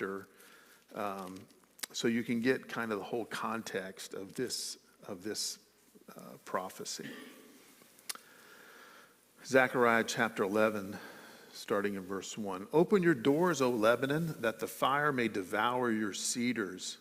chapter, so you can get kind of the whole context of this prophecy. Zechariah chapter 11, starting in verse 1. Open your doors, O Lebanon, that the fire may devour your cedars.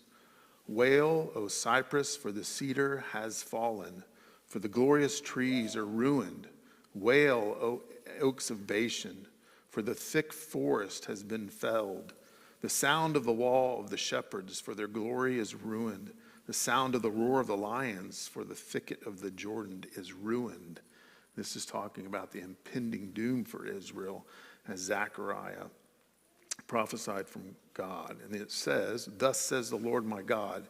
Wail, O cypress, for the cedar has fallen, for the glorious trees are ruined. Wail, O oaks of Bashan, for the thick forest has been felled. The sound of the wall of the shepherds, for their glory is ruined. The sound of the roar of the lions, for the thicket of the Jordan is ruined. This is talking about the impending doom for Israel, as Zechariah prophesied from God. And it says, thus says the Lord my God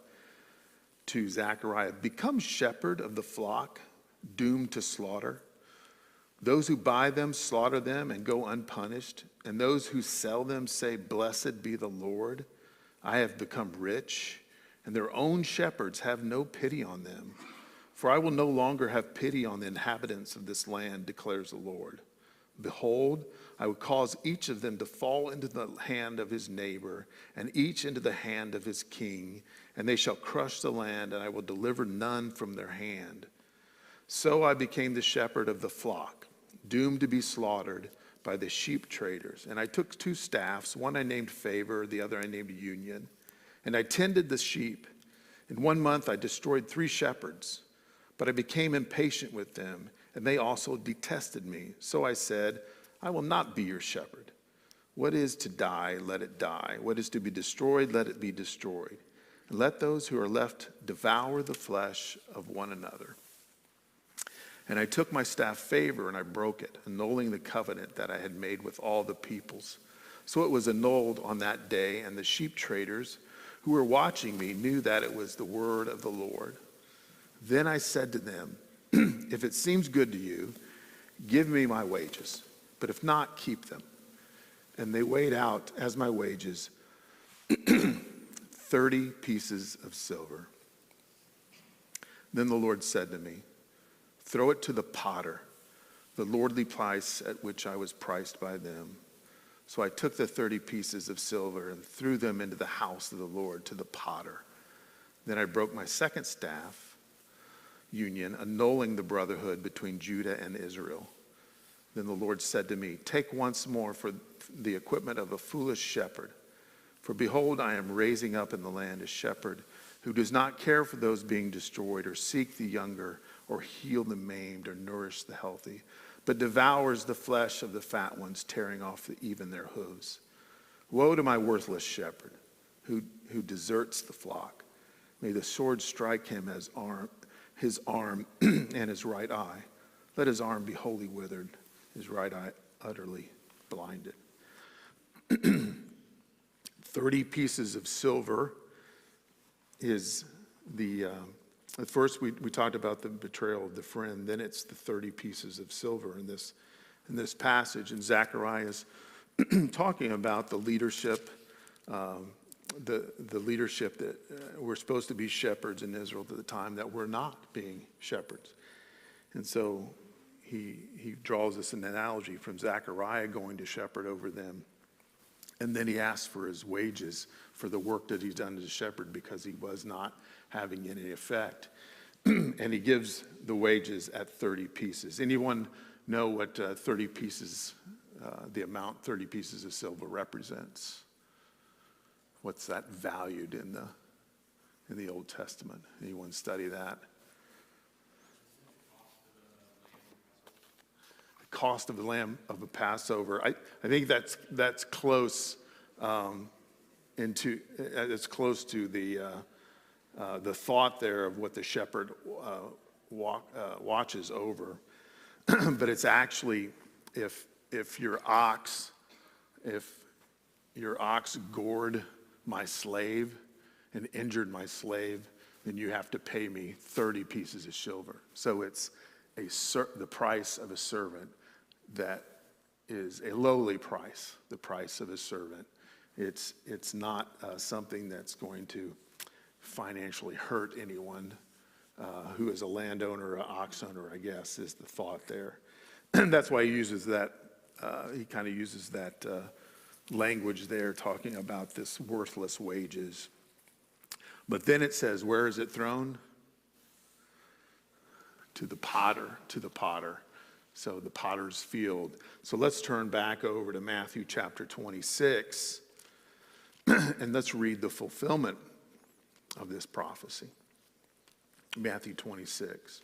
to Zechariah, become shepherd of the flock, doomed to slaughter. Those who buy them slaughter them and go unpunished. And those who sell them say, blessed be the Lord. I have become rich, and their own shepherds have no pity on them. For I will no longer have pity on the inhabitants of this land, declares the Lord. Behold, I will cause each of them to fall into the hand of his neighbor, and each into the hand of his king, and they shall crush the land, and I will deliver none from their hand. So I became the shepherd of the flock, doomed to be slaughtered by the sheep traders. And I took 2 staffs, one I named Favor, the other I named Union, and I tended the sheep. In 1 month I destroyed 3 shepherds, but I became impatient with them, and they also detested me. So I said, I will not be your shepherd. What is to die, let it die. What is to be destroyed, let it be destroyed. And let those who are left devour the flesh of one another. And I took my staff Favor and I broke it, annulling the covenant that I had made with all the peoples. So it was annulled on that day, and the sheep traders who were watching me knew that it was the word of the Lord. Then I said to them, if it seems good to you, give me my wages, but if not, keep them. And they weighed out as my wages 30 pieces of silver. Then the Lord said to me, throw it to the potter, the lordly price at which I was priced by them. So I took the 30 pieces of silver and threw them into the house of the Lord to the potter. Then I broke my second staff, Union, annulling the brotherhood between Judah and Israel. Then the Lord said to me, take once more for the equipment of a foolish shepherd. For behold, I am raising up in the land a shepherd who does not care for those being destroyed, or seek the younger, or heal the maimed, or nourish the healthy, but devours the flesh of the fat ones, tearing off even their hooves. Woe to my worthless shepherd who deserts the flock. May the sword strike him his arm and his right eye. Let his arm be wholly withered, his right eye utterly blinded. 30 pieces of silver is at first we talked about the betrayal of the friend, then it's the 30 pieces of silver in this passage. And Zechariah is talking about the leadership, the leadership that were supposed to be shepherds in Israel at the time that were not being shepherds. And so he draws us an analogy from Zechariah going to shepherd over them. And then he asks for his wages for the work that he's done as a shepherd, because he was not having any effect. And he gives the wages at 30 pieces. Anyone know what 30 pieces, the amount 30 pieces of silver represents? What's that valued in the Old Testament? Anyone study that? The cost of the lamb of a Passover. I think that's close it's close to the thought there of what the shepherd watches over. But it's actually if your ox gored my slave and injured my slave, then you have to pay me 30 pieces of silver. So it's the price of a servant that is a lowly price, the price of a servant. It's not something that's going to financially hurt anyone who is a landowner or an ox owner, I guess, is the thought there. That's why he uses that. He kind of uses that language there talking about this worthless wages. But then it says, where is it thrown? To the potter, to the potter. So the potter's field. So let's turn back over to Matthew chapter 26, and let's read the fulfillment of this prophecy. Matthew 26.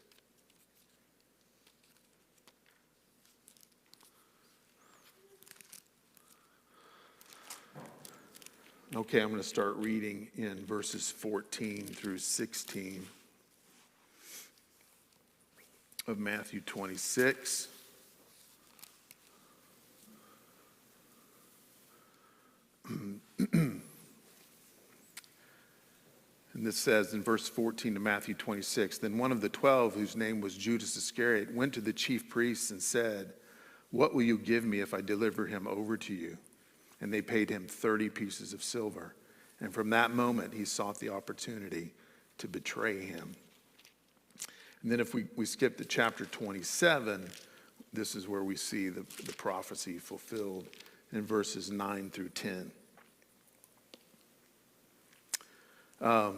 Okay, I'm going to start reading in verses 14 through 16 of Matthew 26. And this says in verse 14 of Matthew 26, then one of the 12, whose name was Judas Iscariot, went to the chief priests and said, what will you give me if I deliver him over to you? And they paid him 30 pieces of silver. And from that moment, he sought the opportunity to betray him. And then if we skip to chapter 27, this is where we see the prophecy fulfilled in verses 9 through 10. Well,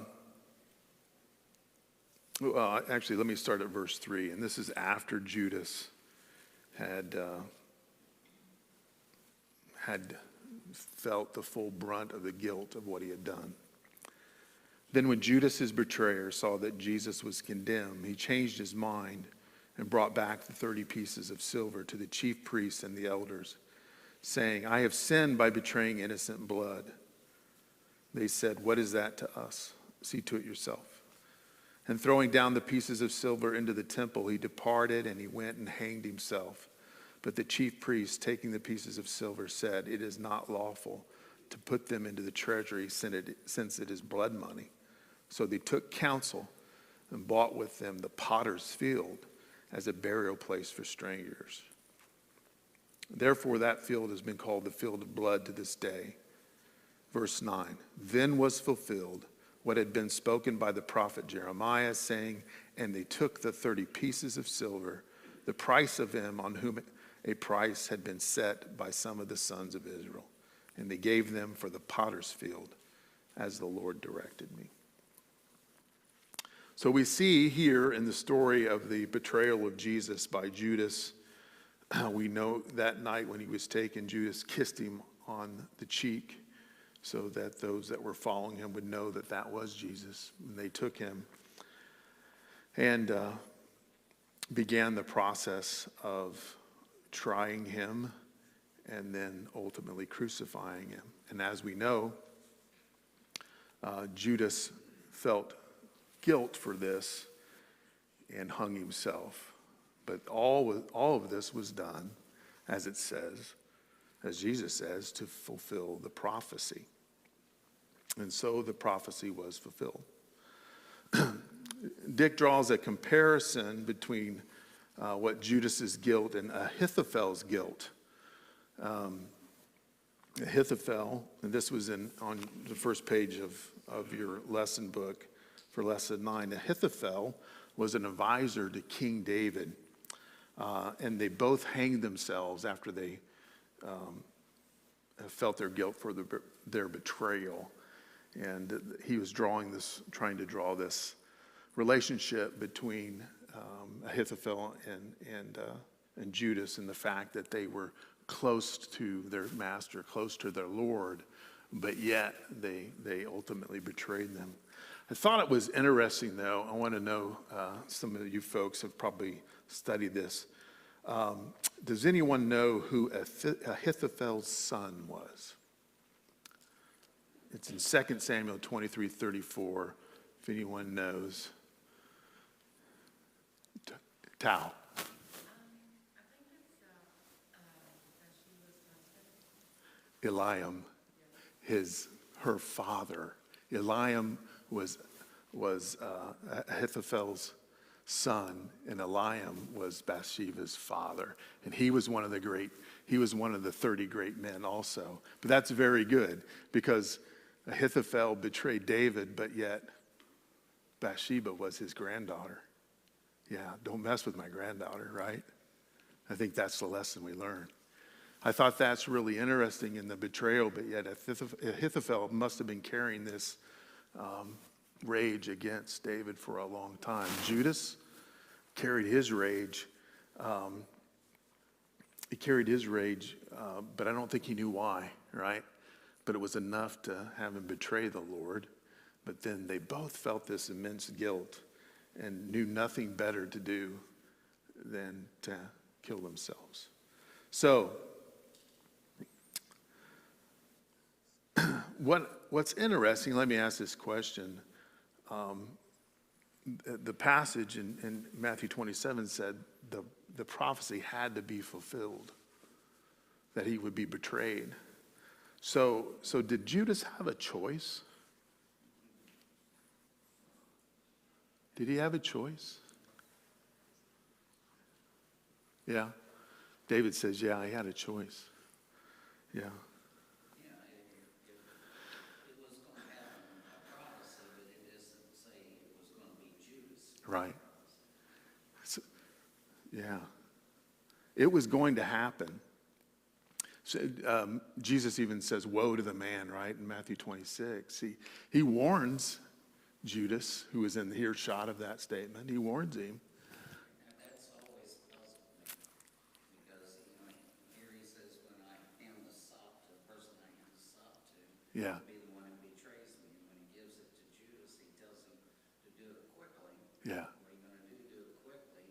actually, let me start at verse 3. And this is after Judas had felt the full brunt of the guilt of what he had done. Then when Judas, his betrayer, saw that Jesus was condemned, he changed his mind and brought back the 30 pieces of silver to the chief priests and the elders, saying, I have sinned by betraying innocent blood. They said, what is that to us? See to it yourself. And throwing down the pieces of silver into the temple, he departed and he went and hanged himself. But the chief priests, taking the pieces of silver, said, it is not lawful to put them into the treasury since it is blood money. So they took counsel and bought with them the potter's field as a burial place for strangers. Therefore that field has been called the field of blood to this day. Verse 9, then was fulfilled what had been spoken by the prophet Jeremiah, saying, and they took the 30 pieces of silver, the price of him on whom a price had been set by some of the sons of Israel, and they gave them for the potter's field, as the Lord directed me. So we see here in the story of the betrayal of Jesus by Judas, we know that night when he was taken, Judas kissed him on the cheek so that those that were following him would know that that was Jesus. And they took him and began the process of trying him and then ultimately crucifying him. And as we know, Judas felt guilt for this and hung himself. But all of this was done, as it says, as Jesus says, to fulfill the prophecy. And so the prophecy was fulfilled. Dick draws a comparison between what Judas's guilt and Ahithophel's guilt. Ahithophel, and this was on the first page of your lesson book for lesson 9. Ahithophel was an advisor to King David, and they both hanged themselves after they felt their guilt for their betrayal. And he was trying to draw this relationship between Ahithophel and Judas, and the fact that they were close to their master, close to their Lord, but yet they ultimately betrayed them. I thought it was interesting, though. I want to know, some of you folks have probably studied this. Does anyone know who Ahithophel's son was? It's in 2 Samuel 23:34, if anyone knows. Tao. I think it's Eliam, her father. Eliam was Ahithophel's son, and Eliam was Bathsheba's father. And he was one of the 30 great men also. But that's very good, because Ahithophel betrayed David, but yet Bathsheba was his granddaughter. Yeah, don't mess with my granddaughter, right? I think that's the lesson we learn. I thought that's really interesting in the betrayal, but yet Ahithophel must have been carrying this rage against David for a long time. Judas carried his rage. But I don't think he knew why, right? But it was enough to have him betray the Lord. But then they both felt this immense guilt and knew nothing better to do than to kill themselves. So, what's interesting, let me ask this question. The passage in Matthew 27 said the prophecy had to be fulfilled, that he would be betrayed. So did Judas have a choice? Did he have a choice? Yeah. David says, yeah, he had a choice. Yeah. Yeah, it was going to happen, a prophecy, but it doesn't say it was going to be Judas. Right. So, yeah. It was going to happen. So, Jesus even says, woe to the man, right, in Matthew 26. He warns Judas, who is in the earshot of that statement. He warns him. And that's always puzzled me, because here he says, when I hand the sop to the person I hand the sop to, Yeah. be the one who betrays me. And when he gives it to Judas, he tells him to do it quickly. Yeah. What are you going to do? Do it quickly.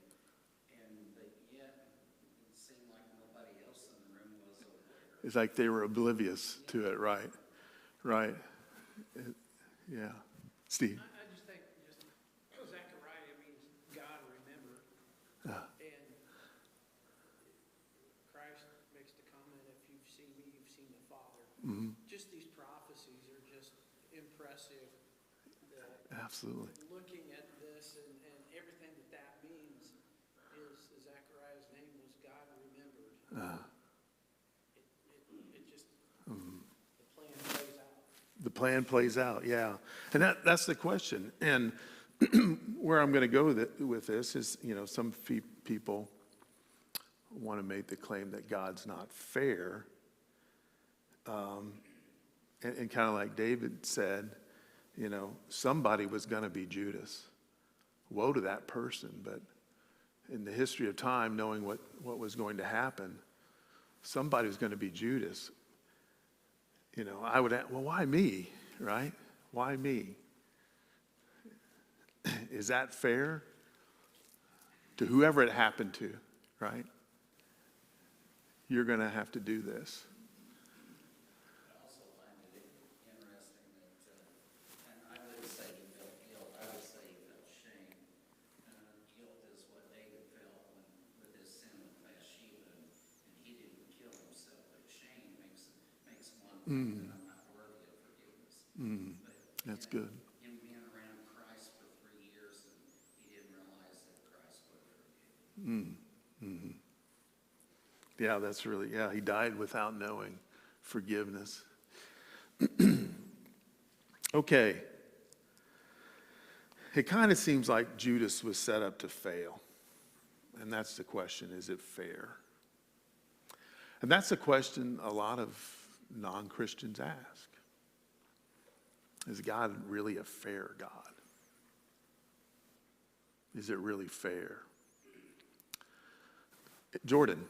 But yet, it seemed like nobody else in the room was aware. It's like they were oblivious to it, right? Right. Yeah. Steve. I just think Zechariah means God remembered. And Christ makes the comment, if you've seen me, you've seen the Father. Mm-hmm. Just these prophecies are just impressive. Absolutely. Looking at this and everything that means is Zechariah's name was God remembered. It just, the plan plays out. The plan plays out, yeah. And that's the question. And where I'm going to go with this is, some people want to make the claim that God's not fair. And kind of like David said, somebody was going to be Judas. Woe to that person. But in the history of time, knowing what was going to happen, somebody was going to be Judas. I would ask, well, why me, right? Why me? Is that fair to whoever it happened to, right? You're going to have to do this. I also find it interesting that, and I would say he felt guilt, I would say he felt shame. Guilt is what David felt with his sin with Bathsheba, and he didn't kill himself, but shame makes one think that I'm not worthy of forgiveness. But, That's good. Him being around Christ for 3 years, and he didn't realize that Christ would forgive him. Mm-hmm. Yeah, that's really, he died without knowing forgiveness. Okay. It kind of seems like Judas was set up to fail. And that's the question, is it fair? And that's the question a lot of non-Christians ask. Is God really a fair God? Is it really fair? Jordan.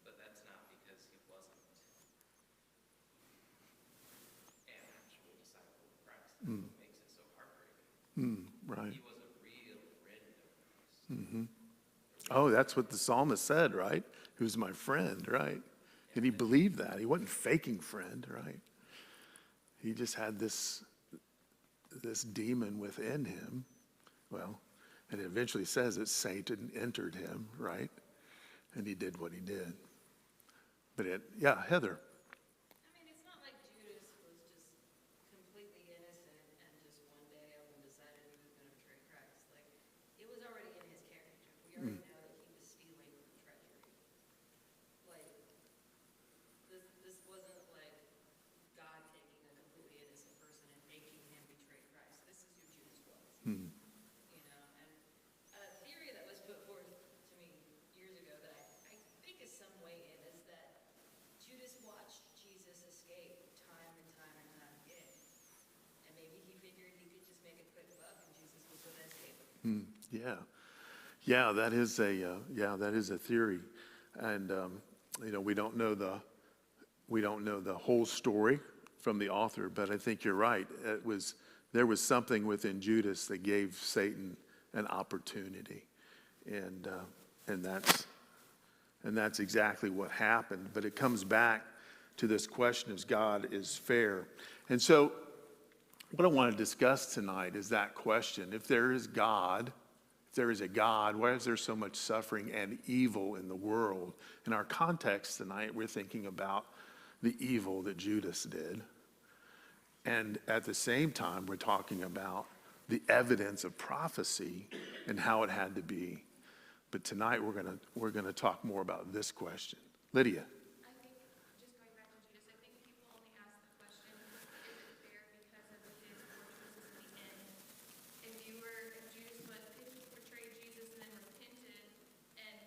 But that's not because he wasn't an actual disciple of Christ. That's what makes it so heartbreaking. Right. He was a real friend of Christ. Mm-hmm. Oh, that's what the psalmist said, right? Who's my friend, right? And he believed that. He wasn't faking friend, right? He just had this demon within him, Well, and it eventually says that Satan entered him, right? And he did what he did. But yeah, Heather. I mean, it's not like Judas was just completely innocent and just one day up and decided he was going to betray Christ. Like, it was already in his character. We already know that he was stealing from treasury. Like, this wasn't like God taking a completely innocent person and making him betray Christ. This is who Judas was. Hmm. You know, and a theory that was put forth to me years ago that I think is some way in is that Judas watched Jesus escape time and time and time again. And maybe he figured he could just make a quick buck and Jesus was going to escape him. Yeah. Yeah, that is a theory. And we don't know the whole story from the author, but I think you're right. There was something within Judas that gave Satan an opportunity. And that's exactly what happened. But it comes back to this question of God is fair. And so what I want to discuss tonight is that question. If there is a God, why is there so much suffering and evil in the world? In our context tonight, we're thinking about the evil that Judas did. And at the same time, we're talking about the evidence of prophecy and how it had to be. But tonight, we're gonna talk more about this question. Lydia. I think, just going back to Judas, I think people only ask the question, is it fair because of his poor choices in the end? If Judas betrayed Jesus and then repented and,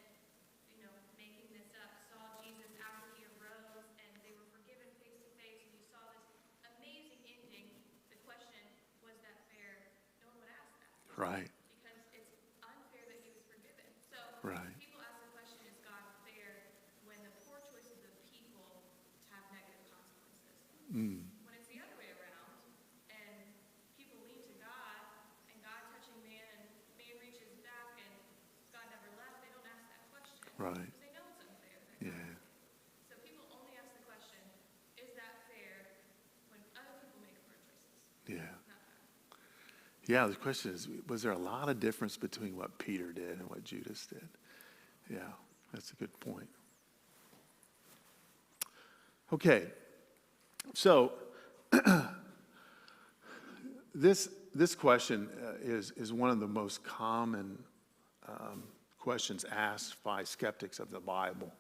making this up, saw Jesus after he arose and they were forgiven face to face and you saw this amazing ending, the question, was that fair? No one would ask that. Right. Because it's unfair that he was forgiven. So Right. people ask the question, is God fair when the poor choices of people have negative consequences? When it's the other way around and people lean to God and God touching man reaches back and God never left, they don't ask that question. Right. Because they know it's unfair. They're Yeah. not. So people only ask the question, is that fair when other people make poor choices? Yeah. Not God. Yeah, the question is, was there a lot of difference between what Peter did and what Judas did? Yeah, that's a good point. Okay, so this question is one of the most common questions asked by skeptics of the Bible.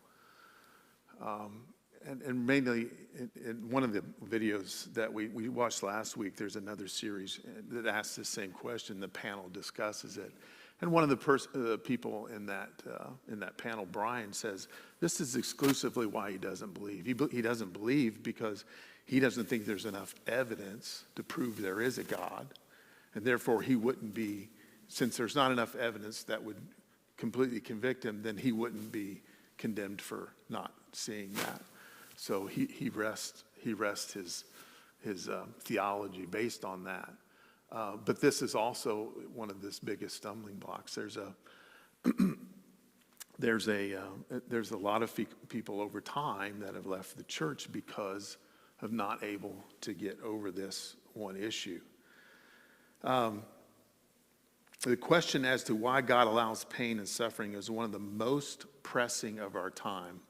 And mainly in one of the videos that we watched last week, there's another series that asks the same question. The panel discusses it. And one of the people in that panel, Brian, says this is exclusively why he doesn't believe. He doesn't believe because he doesn't think there's enough evidence to prove there is a God. And therefore he wouldn't be, since there's not enough evidence that would completely convict him, then he wouldn't be condemned for not seeing that. So he rests his theology based on that. But this is also one of his biggest stumbling blocks. There's a lot of people over time that have left the church because of not able to get over this one issue. The question as to why God allows pain and suffering is one of the most pressing of our time.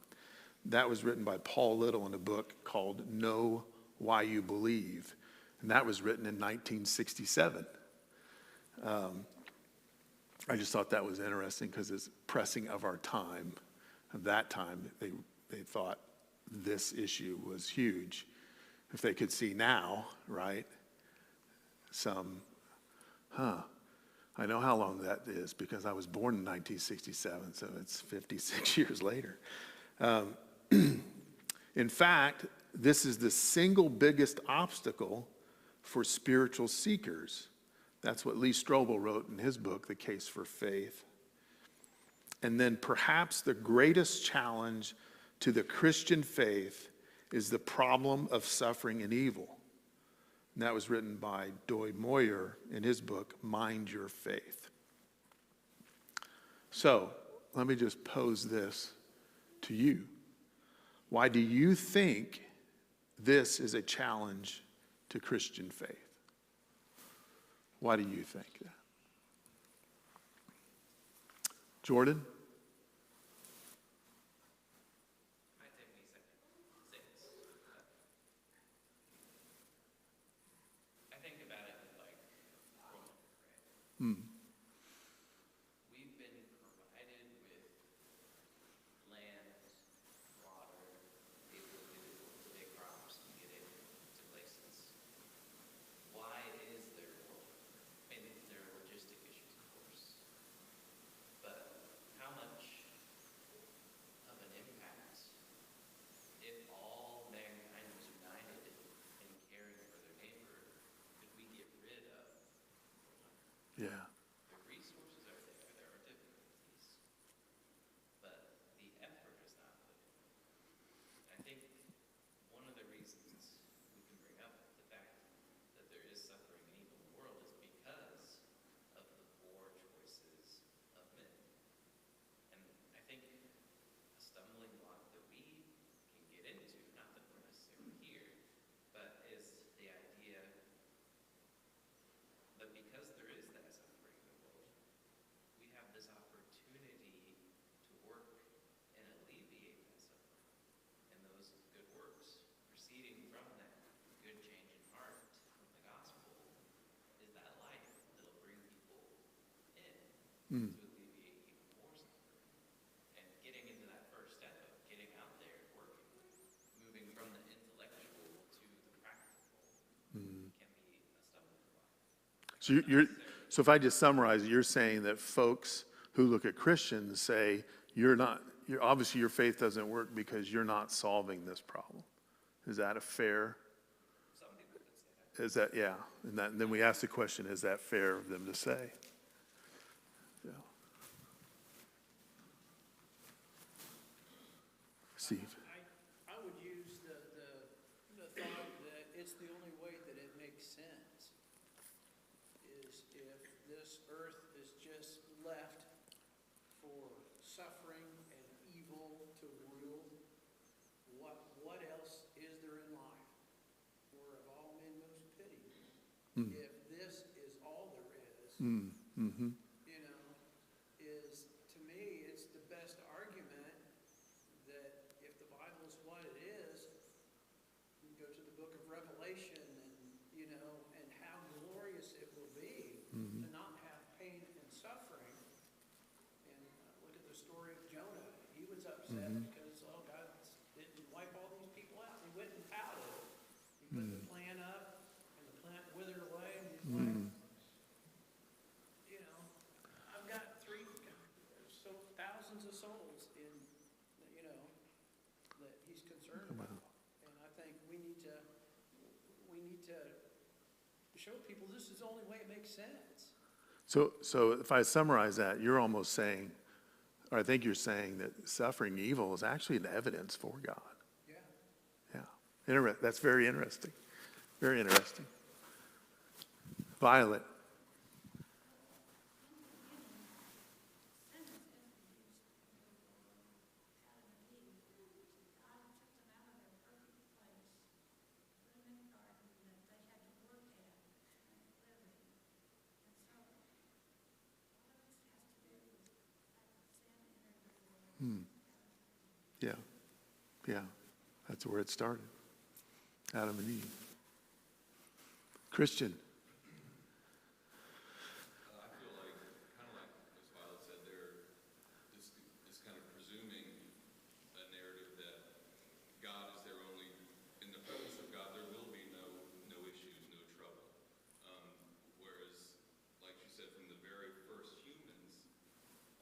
That was written by Paul Little in a book called Know Why You Believe. And that was written in 1967. I just thought that was interesting because it's pressing of our time. At that time, they thought this issue was huge. If they could see now, right, I know how long that is because I was born in 1967, so it's 56 years later. In fact, this is the single biggest obstacle for spiritual seekers. That's what Lee Strobel wrote in his book, The Case for Faith. And then perhaps the greatest challenge to the Christian faith is the problem of suffering and evil. And that was written by Doy Moyer in his book, Mind Your Faith. So let me just pose this to you. Why do you think this is a challenge to Christian faith? Why do you think that? Jordan? Might take me a second. 6. I think about it like growing, right? We've been provided with land, water, the ability to take crops and get it to places. Why is there war? I mean, there are logistic issues, of course. But how much of an impact, if all mankind was united in caring for their neighbor, could we get rid of Yeah. the resources are there are difficulties, but the effort is not put in. I think one of the reasons we can bring up the fact that there is suffering and evil in the world is because of the poor choices of men. And I think a stumbling block that we can get into, not that we're necessarily here, but is the idea that because there is that suffering in the world, we have this opportunity to work and alleviate that suffering. And those good works proceeding from that good change in heart from the gospel is that light that'll bring people in to alleviate even more suffering. And getting into that first step of getting out there and working, moving from the intellectual to the practical, can be a stumbling block. So if I just summarize, you're saying that folks who look at Christians say, obviously your faith doesn't work because you're not solving this problem. Is that a fair? Some people could say that. Is that, yeah. And then we ask the question, is that fair of them to say? Yeah. Steve? I would use the thought that it's the only way that it makes sense, is if this earth is just left for suffering and evil to rule, what else is there in life? For of all men most pity. If this is all there is, you know, to me, it's the best argument that if the Bible is what it is, you go to the book of Revelation and, you know, and how glorious it will be to not have pain and suffering. And look at the story of Jonah. He was upset because, oh, God didn't wipe all these people out. He went and pouted. He put the plant up and the plant withered away and he's like, you know, I've got thousands of souls in, you know, that he's concerned about. And I think we need to show people this is the only way it makes sense. So if I summarize that, you're almost saying, or I think you're saying that suffering evil is actually an evidence for God. Yeah. Yeah. That's very interesting. Very interesting. Violet. Yeah. Yeah. That's where it started. Adam and Eve. Christian. I feel like, kind of like as Violet said, this is kind of presuming a narrative that God is there only, in the presence of God, there will be no issues, no trouble. Whereas, like you said, from the very first humans,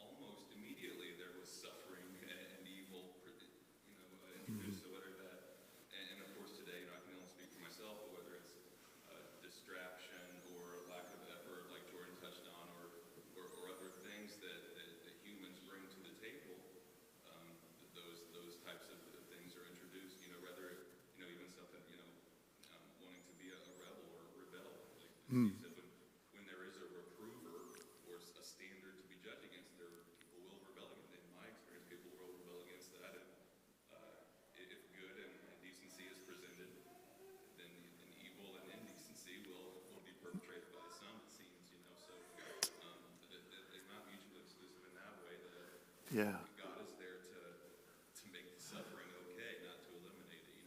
almost immediately there was suffering and evil, introduced. So whether that, and of course today, I can only speak for myself, but whether it's distraction, Yeah. God is there to make the suffering okay, not to eliminate it.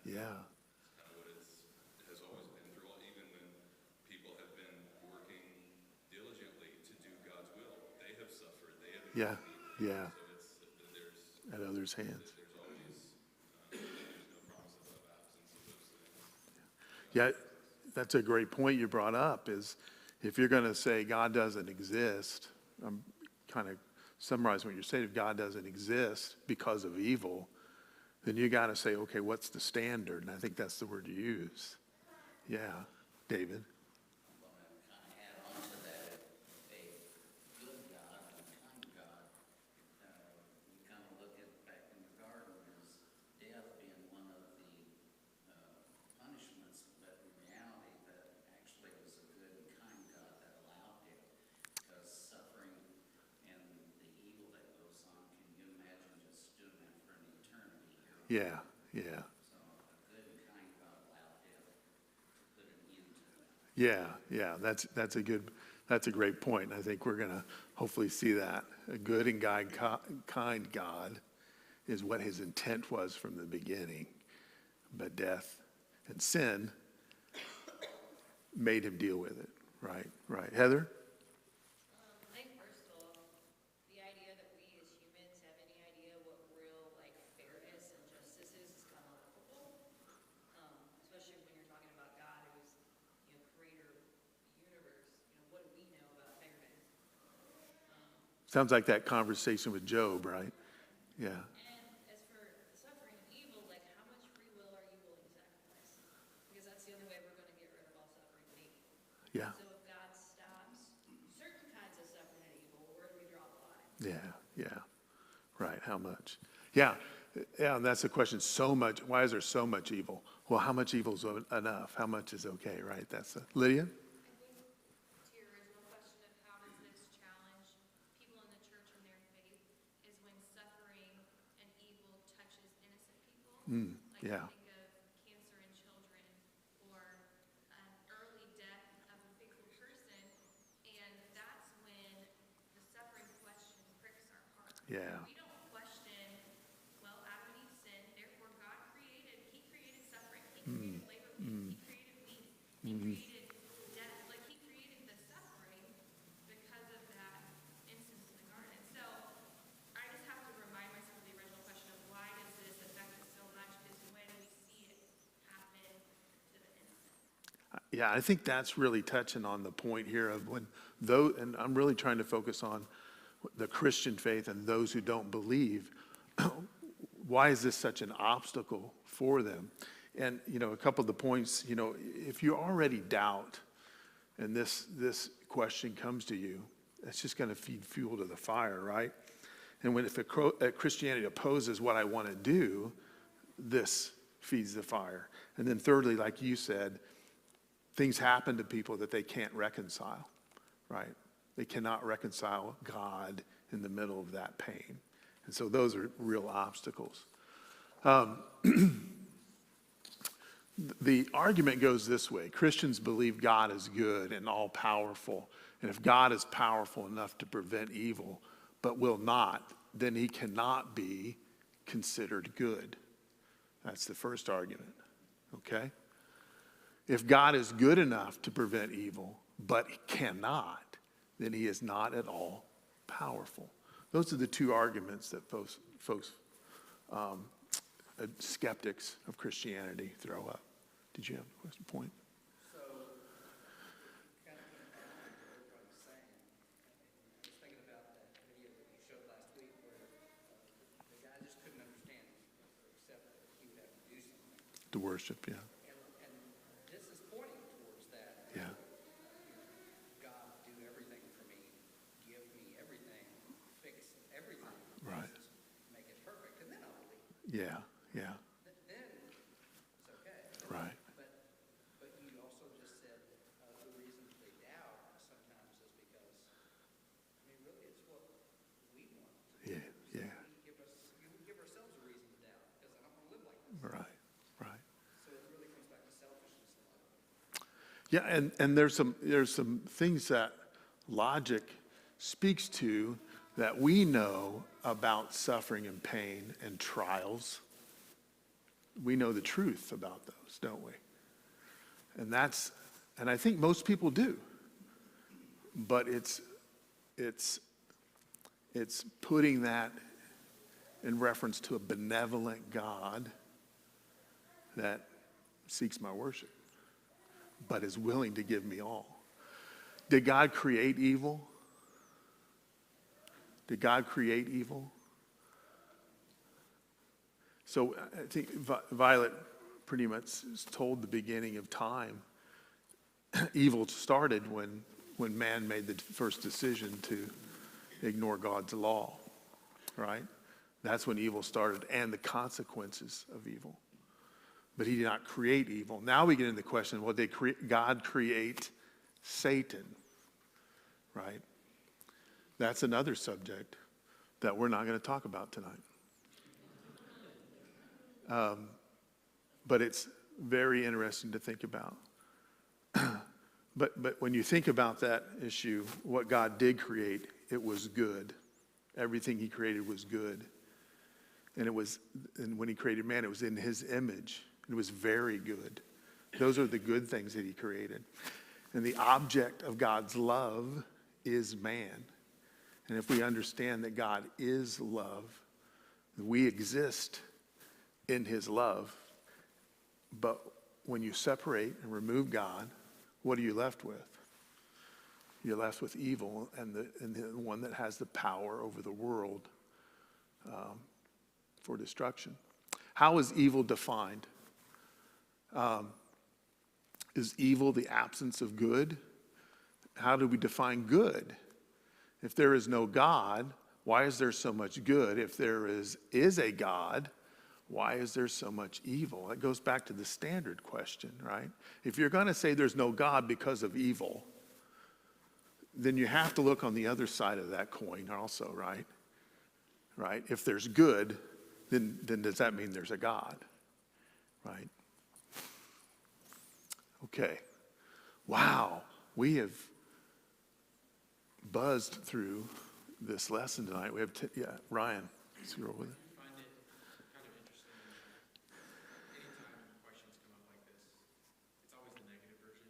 Yeah. It's kind of what has always been through all, even when people have been working diligently to do God's will. They have suffered. They have Yeah. endured evil. Yeah. So there's At others' hands. there's always there's no promise of absence of those things. Yeah, that's a great point you brought up, is if you're going to say God doesn't exist, I'm kind of summarizing what you're saying, if God doesn't exist because of evil, then you got to say, okay, what's the standard? And I think that's the word you use. Yeah, David. I'm going to kind of add on to that, a good God and a kind God. We kind of look at back in the garden as death being one of the punishments, but in reality, that actually was a good and kind God that allowed death. Because suffering and the evil that goes on, can you imagine just doing that for an eternity here? Yeah, yeah. So a good and kind God allowed death to put an end to that. Yeah, that's a great point. I think we're going to hopefully see that. A good and kind God is what his intent was from the beginning. But death and sin made him deal with it. Right. Heather? I think first of all, the idea that we as humans have any idea what real like fairness and justice is kind of laughable. Especially when you're talking about God, who's creator of the universe. What do we know about fairness? Sounds like that conversation with Job, right? Yeah. And as for suffering and evil, like how much free will are you willing to sacrifice? Because that's the only way we're going to get rid of all suffering and evil. Yeah. So if God stops certain kinds of suffering and evil, where do we draw the line? Yeah. Right. How much? Yeah. And that's the question. So much. Why is there so much evil? Well, how much evil is enough? How much is okay, right? Lydia? I think to your original question of how does this challenge people in the church and their faith is when suffering and evil touches innocent people. Like yeah. I think of cancer in children or an early death of a faithful person, and that's when the suffering question pricks our heart. Yeah. We don't question, well, Adam and Eve sinned, therefore God created, he created suffering, he created labor pains, he created weeds, he created death, like he created the suffering because of that instance in the garden. So I just have to remind myself of the original question of why does this affect us so much, is when we see it happen to the innocent. Yeah, I think that's really touching on the point here of when those, and I'm really trying to focus on the Christian faith and those who don't believe. Why is this such an obstacle for them? And, a couple of the points, if you already doubt and this question comes to you, it's just going to feed fuel to the fire, right? And if Christianity opposes what I want to do, this feeds the fire. And then thirdly, like you said, things happen to people that they can't reconcile, right? They cannot reconcile God in the middle of that pain. And so those are real obstacles. The argument goes this way. Christians believe God is good and all-powerful. And if God is powerful enough to prevent evil, but will not, then he cannot be considered good. That's the first argument, okay? If God is good enough to prevent evil, but cannot, then he is not at all powerful. Those are the two arguments that folks skeptics of Christianity throw up. Did you have a question, point? So, kind of came back to what everybody's saying. I was thinking about that video that you showed last week where the guy just couldn't understand except that he would have to do something. To worship, yeah. And this is pointing towards that. Yeah. God, do everything for me, give me everything, fix everything, Right. Jesus, make it perfect, and then I'll believe. Yeah. Then it's okay. Right. But you also just said the reason they doubt sometimes is because, really it's what we want to do. Yeah. We give ourselves a reason to doubt because I don't want to live like this. Right. So it really comes back to selfishness a lot. Yeah, and there's some things that logic speaks to that we know about suffering and pain and trials. We know the truth about those, don't we? And I think most people do. But it's putting that in reference to a benevolent God that seeks my worship, but is willing to give me all. Did God create evil? Did God create evil? So I think Violet pretty much told the beginning of time. Evil started when man made the first decision to ignore God's law, right? That's when evil started, and the consequences of evil. But he did not create evil. Now we get into the question, well, did God create Satan, right? That's another subject that we're not going to talk about tonight. But it's very interesting to think about. But when you think about that issue, what God did create, it was good. Everything he created was good. And when he created man, it was in his image. It was very good. Those are the good things that he created. And the object of God's love is man. And if we understand that God is love, we exist in his love. But when you separate and remove God, what are you left with? You're left with evil and the one that has the power over the world for destruction. How is evil defined? Is evil the absence of good? How do we define good? If there is no God, why is there so much good? If there is a God, why is there so much evil? That goes back to the standard question, right? If you're going to say there's no God because of evil, then you have to look on the other side of that coin also, right? Right? If there's good, then does that mean there's a God? Right? Okay. Wow. We have buzzed through this lesson tonight. We have, Ryan, scroll with it. I find it kind of interesting that anytime questions come up like this, it's always the negative version.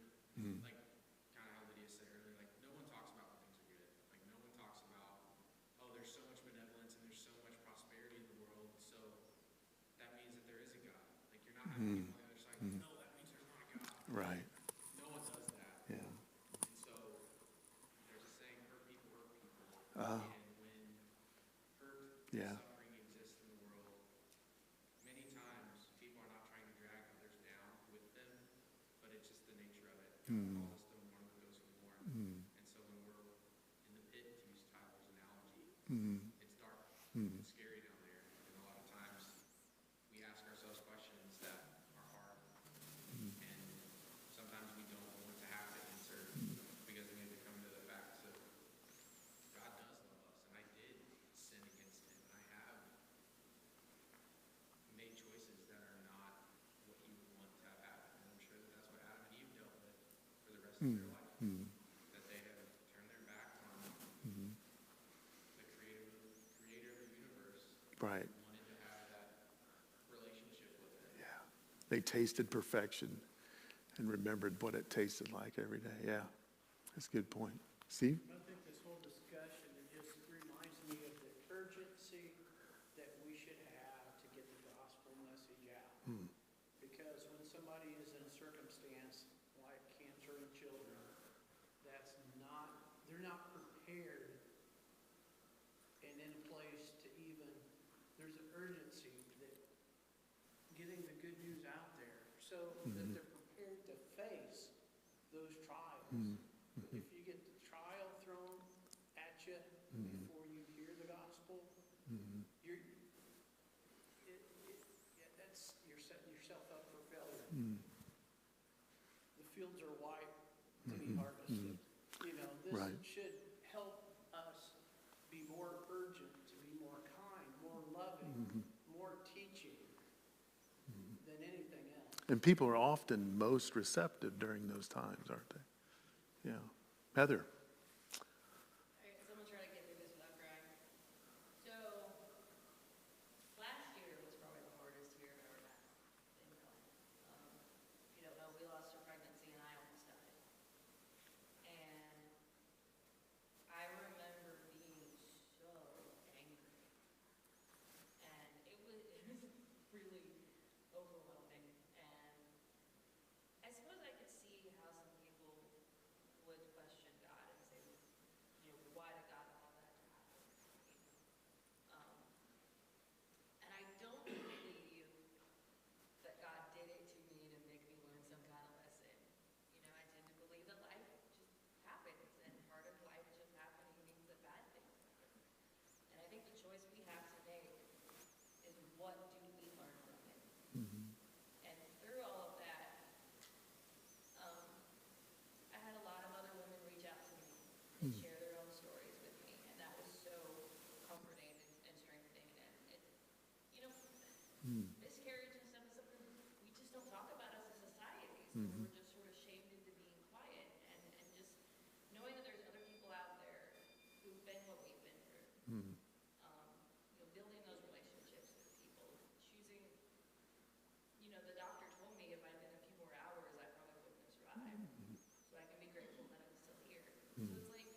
Like kind of how Lydia said earlier, like no one talks about when things are good. Like no one talks about, oh, there's so much benevolence and there's so much prosperity in the world, so that means that there is a God. Like you're not having people on the other side, no, that means there's not a God. Right. No one does that. Yeah. And so there's a saying, hurt people hurt people. And when hurt Yeah. and suffering exists in the world, many times people are not trying to drag others down with them, but it's just the nature of it. God calls us to mourn with those who mourn. And so when we're in the pit, to use Tyler's analogy, it's dark. It's scary down there. And a lot of times we ask ourselves questions that are hard. And sometimes we don't want to have to answer because we need to come to the facts of God does love us, and I did sin against him, and I have made choices that are not what he would want to have happen. And I'm sure that that's what Adam and Eve dealt with for the rest of their life. That they have turned their back on the creator of the universe. Right. Wanted to have that relationship with him. Yeah. They tasted perfection and remembered what it tasted like every day. Yeah. That's a good point. Steve? I think this whole discussion, it just reminds me of the urgency that we should have to get the gospel message out. Because when somebody is in a circumstance like cancer in children, they're not prepared and in a place to even, there's an urgency that getting the good news out there so that they're prepared to face those trials. If you get the trial thrown at you before you hear the gospel, you're setting yourself up for failure. The fields are white to be harvested. You know, this Right. should help us be more urgent, to be more kind, more loving, more teaching than anything else. And people are often most receptive during those times, aren't they? Yeah. Heather. All right, so I'm gonna try to get through this without crying. So, miscarriage and stuff is something we just don't talk about as a society. So we're just sort of shamed into being quiet, and just knowing that there's other people out there who've been what we've been through. Building those relationships with people, choosing, the doctor told me if I'd been a few more hours, I probably wouldn't have survived. So I can be grateful that I'm still here. So it's like,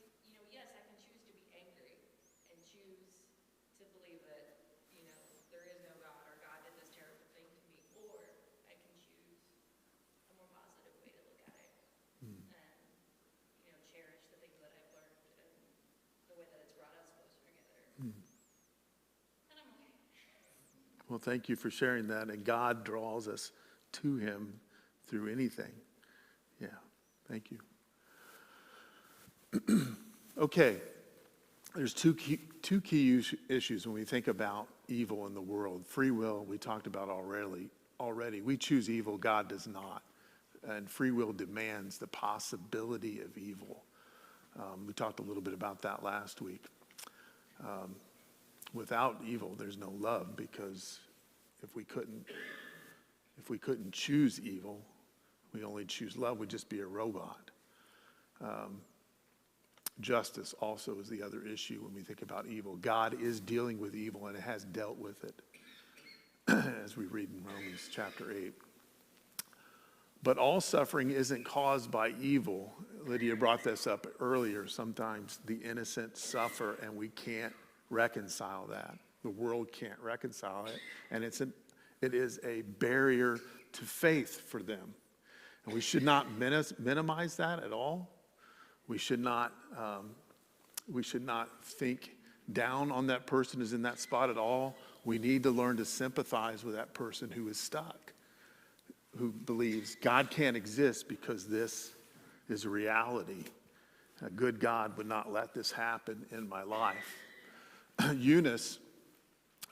yes, I can choose to be angry and choose to believe that, there is no God or God did this terrible thing to me, or I can choose a more positive way to look at it and, cherish the things that I've learned and the way that it's brought us closer together. And I'm okay. Well, thank you for sharing that. And God draws us to him through anything. Yeah, thank you. Okay, there's two key issues when we think about evil in the world. Free will, we talked about already. We choose evil, God does not. And free will demands the possibility of evil. We talked a little bit about that last week. Without evil, there's no love, because if we couldn't choose evil, we only choose love, we'd just be a robot. Justice also is the other issue when we think about evil. God is dealing with evil and has dealt with it, as we read in Romans chapter 8. But all suffering isn't caused by evil. Lydia brought this up earlier. Sometimes the innocent suffer and we can't reconcile that. The world can't reconcile it. And it is a barrier to faith for them. And we should not minimize that at all. We should not think down on that person who's in that spot at all. We need to learn to sympathize with that person who is stuck, who believes God can't exist because this is a reality. A good God would not let this happen in my life. Eunice,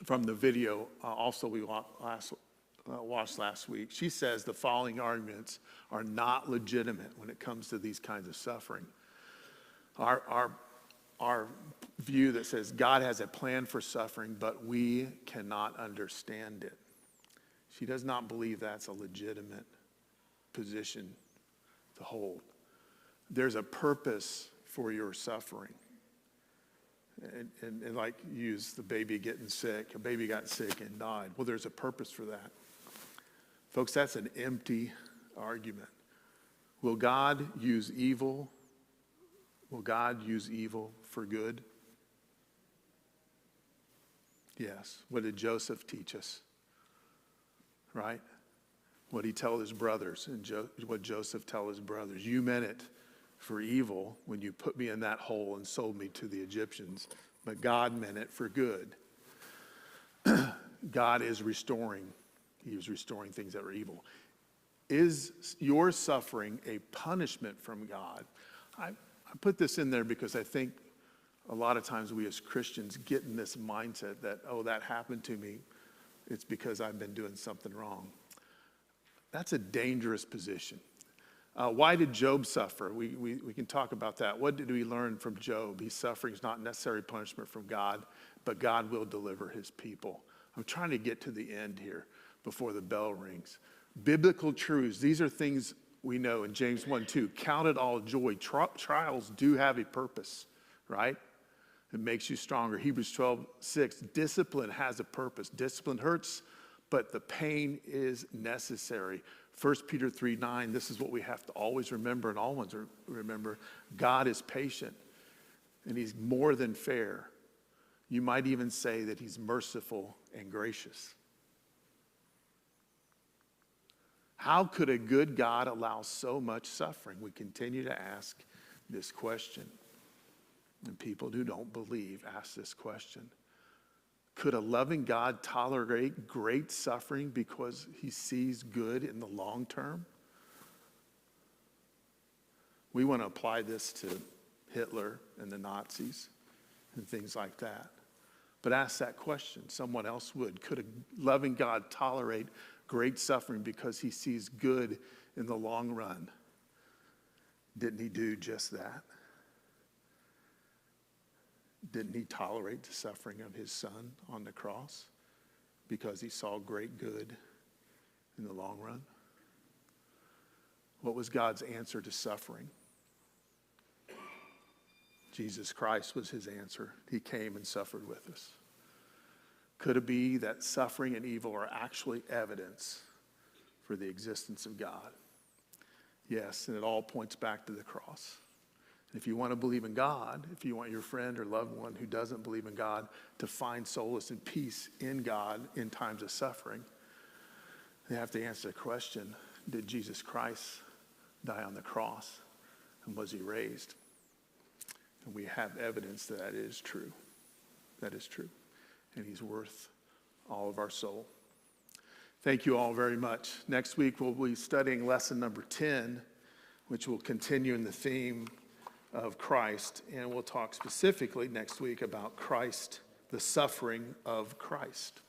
from the video also we watched last week, she says the following arguments are not legitimate when it comes to these kinds of suffering. Our view that says God has a plan for suffering, but we cannot understand it. She does not believe that's a legitimate position to hold. There's a purpose for your suffering. And like use the baby getting sick. A baby got sick and died. Well, there's a purpose for that. Folks, that's an empty argument. Will God use evil? Will God use evil for good? Yes. What did Joseph teach us? Right? What did he tell his brothers? And what Joseph tell his brothers? You meant it for evil when you put me in that hole and sold me to the Egyptians, but God meant it for good. God is restoring. He is restoring things that were evil. Is your suffering a punishment from God? I put this in there because I think a lot of times we as Christians get in this mindset that, oh, that happened to me. It's because I've been doing something wrong. That's a dangerous position. Why did Job suffer? We can talk about that. What did we learn from Job? His suffering is not necessary punishment from God, but God will deliver his people. I'm trying to get to the end here before the bell rings. Biblical truths. These are things we know in James 1:2. Count it all joy. Trials do have a purpose, right? It makes you stronger. Hebrews 12:6. Discipline has a purpose. Discipline hurts, but the pain is necessary. 1 Peter 3:9, this is what we have to always remember and always remember. God is patient and he's more than fair. You might even say that he's merciful and gracious. How could a good God allow so much suffering? We continue to ask this question. And people who don't believe ask this question. Could a loving God tolerate great suffering because he sees good in the long term? We want to apply this to Hitler and the Nazis and things like that. But ask that question. Someone else would. Could a loving God tolerate great suffering because he sees good in the long run? Didn't he do just that? Didn't he tolerate the suffering of his son on the cross? because he saw great good in the long run? What was God's answer to suffering? Jesus Christ was his answer. He came and suffered with us. Could it be that suffering and evil are actually evidence for the existence of God? Yes, and it all points back to the cross. If you want to believe in God, if you want your friend or loved one who doesn't believe in God to find solace and peace in God in times of suffering, they have to answer the question, did Jesus Christ die on the cross? And was he raised? And we have evidence that that is true. That is true. And he's worth all of our soul. Thank you all very much. Next week we'll be studying lesson number 10, which will continue in the theme of Christ. And we'll talk specifically next week about Christ, the suffering of Christ.